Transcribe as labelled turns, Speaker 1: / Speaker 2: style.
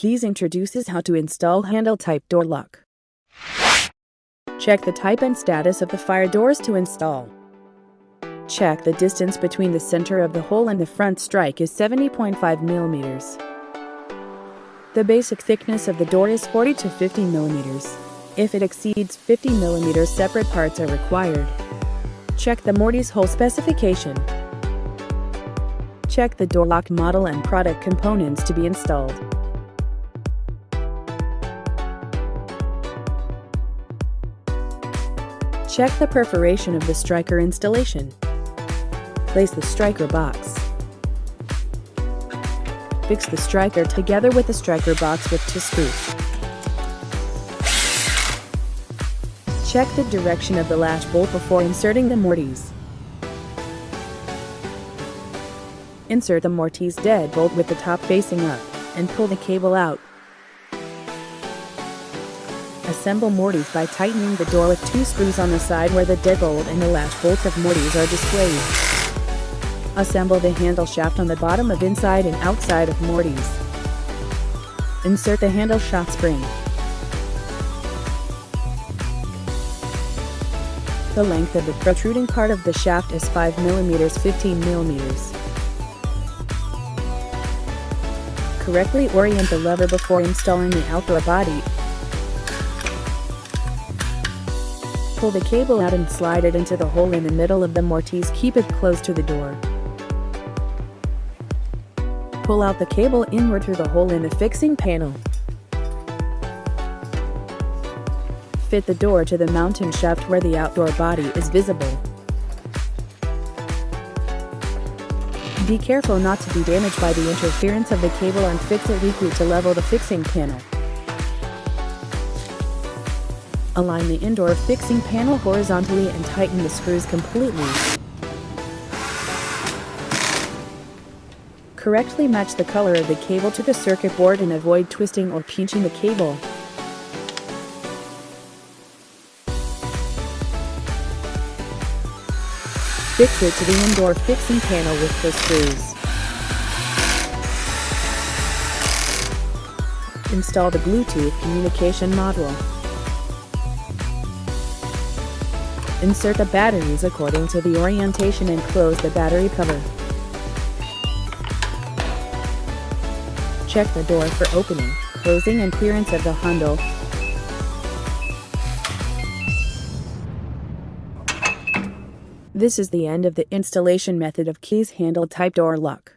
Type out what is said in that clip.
Speaker 1: Keys introduces how to install handle type door lock. Check the type and status of the fire doors to install. Check the distance between the center of the hole and the front strike is 70.5 mm. The basic thickness of the door is 40 to 50 mm. If it exceeds 50 mm, separate parts are required. Check the Mortise hole specification. Check the door lock model and product components to be installed. Check the perforation of the striker installation. Place the striker box. Fix the striker together with the striker box with 2 screws. Check the direction of the latch bolt before inserting the Mortise. Insert the Mortise deadbolt with the top facing up, and pull the cable out. Assemble Mortise by tightening the door with 2 screws on the side where the deadbolt and the latch bolt of Mortise are displayed. Assemble the handle shaft on the bottom of inside and outside of Mortise. Insert the handle shaft spring. The length of the protruding part of the shaft is 5 mm 15 mm. Correctly orient the lever before installing the outdoor body. Pull the cable out and slide it into the hole in the middle of the Mortise. Keep it close to the door. Pull out the cable inward through the hole in the fixing panel. Fit the door to the mounting shaft where the outdoor body is visible. Be careful not to be damaged by the interference of the cable and fix it weakly to level the fixing panel. Align the indoor fixing panel horizontally and tighten the screws completely. Correctly match the color of the cable to the circuit board and avoid twisting or pinching the cable. Fix it to the indoor fixing panel with the screws. Install the Bluetooth communication module. Insert the batteries according to the orientation and close the battery cover. Check the door for opening, closing and clearance of the handle. This is the end of the installation method of Keys handle type door lock.